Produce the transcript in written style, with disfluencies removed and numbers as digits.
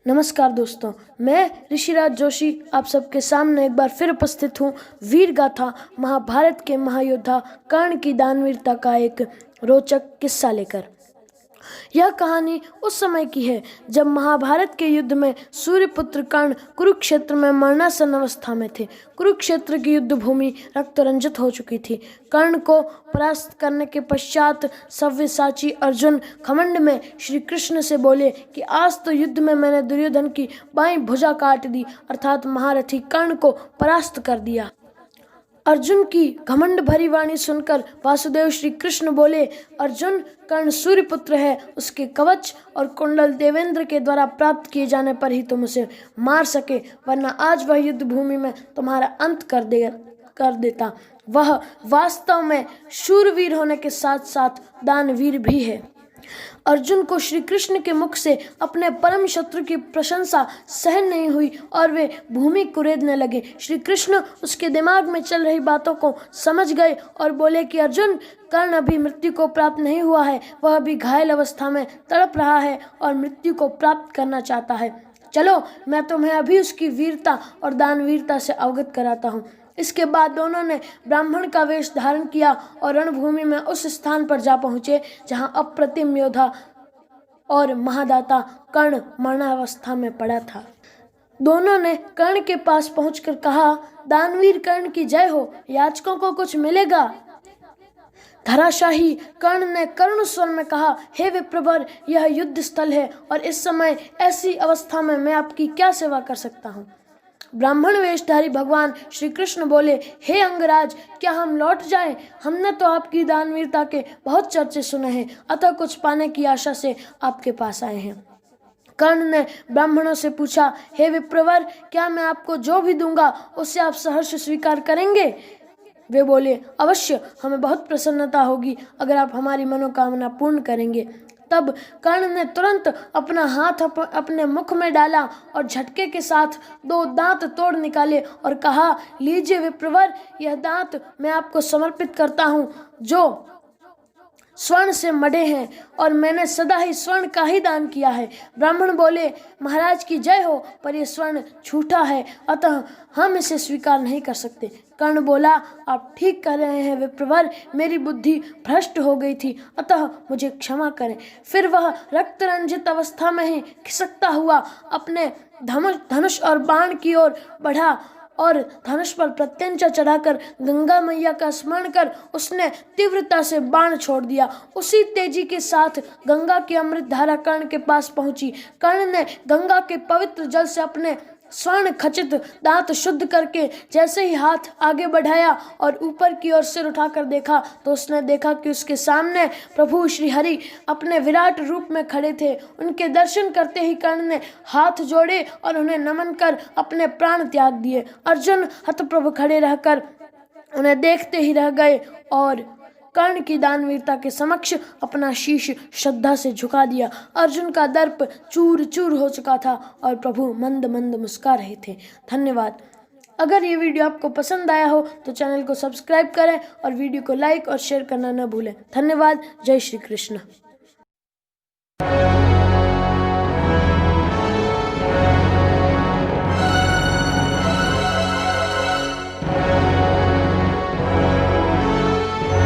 नमस्कार दोस्तों, मैं ऋषिराज जोशी आप सबके सामने एक बार फिर उपस्थित हूँ। वीर गाथा महाभारत के महायोद्धा कर्ण की दानवीरता का एक रोचक किस्सा लेकर। यह कहानी उस समय की है जब महाभारत के युद्ध में सूर्यपुत्र कर्ण कुरुक्षेत्र में मरणासन अवस्था में थे। कुरुक्षेत्र की युद्ध भूमि रक्तरंजित हो चुकी थी। कर्ण को परास्त करने के पश्चात सव्यसाची अर्जुन घमंड में श्री कृष्ण से बोले कि आज तो युद्ध में मैंने दुर्योधन की बाईं भुजा काट दी, अर्थात महारथी कर्ण को परास्त कर दिया। अर्जुन की घमंड भरी वाणी सुनकर वासुदेव श्री कृष्ण बोले, अर्जुन, कर्ण सूर्यपुत्र है, उसके कवच और कुंडल देवेंद्र के द्वारा प्राप्त किए जाने पर ही तुम उसे मार सके, वरना आज वह युद्ध भूमि में तुम्हारा अंत कर देता। वह वास्तव में शूरवीर होने के साथ साथ दानवीर भी है। अर्जुन को श्री कृष्ण के मुख से अपने परम शत्रु की प्रशंसा सहन नहीं हुई और वे भूमि कुरेदने लगे। श्री कृष्ण उसके दिमाग में चल रही बातों को समझ गए और बोले कि अर्जुन, कर्ण अभी मृत्यु को प्राप्त नहीं हुआ है, वह अभी घायल अवस्था में तड़प रहा है और मृत्यु को प्राप्त करना चाहता है। चलो, मैं तुम्हें अभी उसकी वीरता और दानवीरता से अवगत कराता हूँ। इसके बाद दोनों ने ब्राह्मण का वेश धारण किया और रणभूमि में उस स्थान पर जा पहुंचे जहां अप्रतिम योद्धा और महादाता कर्ण मरणावस्था में पड़ा था। दोनों ने कर्ण के पास पहुंचकर कहा, दानवीर कर्ण की जय हो, याचकों को कुछ मिलेगा। धराशाही कर्ण ने करुण स्वर में कहा, हे विप्रवर, यह युद्ध स्थल है और इस समय ऐसी अवस्था में मैं आपकी क्या सेवा कर सकता हूँ। ब्राह्मण वेशधारी भगवान श्री कृष्ण बोले, हे अंगराज, क्या हम लौट जाएं? हमने तो आपकी दानवीरता के बहुत चर्चे सुने हैं, अतः कुछ पाने की आशा से आपके पास आए हैं। कर्ण ने ब्राह्मणों से पूछा, हे विप्रवर, क्या मैं आपको जो भी दूंगा उसे आप सहर्ष स्वीकार करेंगे? वे बोले, अवश्य, हमें बहुत प्रसन्नता होगी अगर आप हमारी मनोकामना पूर्ण करेंगे। तब कर्ण ने तुरंत अपना हाथ अपने मुख में डाला और झटके के साथ 2 दांत तोड़ निकाले और कहा, लीजिए विप्रवर, यह दांत मैं आपको समर्पित करता हूँ जो स्वर्ण से मढ़े हैं और मैंने सदा ही स्वर्ण का ही दान किया है। ब्राह्मण बोले, महाराज की जय हो, पर यह स्वर्ण झूठा है, अतः हम इसे स्वीकार नहीं कर सकते। कर्ण बोला, आप ठीक कह रहे हैं विप्रवर, मेरी बुद्धि भ्रष्ट हो गई थी, अतः मुझे क्षमा करें। फिर वह रक्तरंजित अवस्था में ही खिसकता हुआ अपने धनुष और बाण की ओर बढ़ा और धनुष पर प्रत्यंचा चढ़ाकर गंगा मैया का स्मरण कर उसने तीव्रता से बाण छोड़ दिया। उसी तेजी के साथ गंगा की अमृत धारा कर्ण के पास पहुंची। कर्ण ने गंगा के पवित्र जल से अपने स्वर्ण खचित दांत शुद्ध करके जैसे ही हाथ आगे बढ़ाया और ऊपर की ओर सिर उठाकर देखा तो उसने देखा कि उसके सामने प्रभु श्री हरि अपने विराट रूप में खड़े थे। उनके दर्शन करते ही कर्ण ने हाथ जोड़े और उन्हें नमन कर अपने प्राण त्याग दिए। अर्जुन हतप्रभ खड़े रहकर उन्हें देखते ही रह गए और कर्ण की दानवीरता के समक्ष अपना शीश श्रद्धा से झुका दिया। अर्जुन का दर्प चूर चूर हो चुका था और प्रभु मंद मंद मुस्कुरा रहे थे। धन्यवाद। अगर ये वीडियो आपको पसंद आया हो तो चैनल को सब्सक्राइब करें और वीडियो को लाइक और शेयर करना न भूलें। धन्यवाद। जय श्री कृष्ण।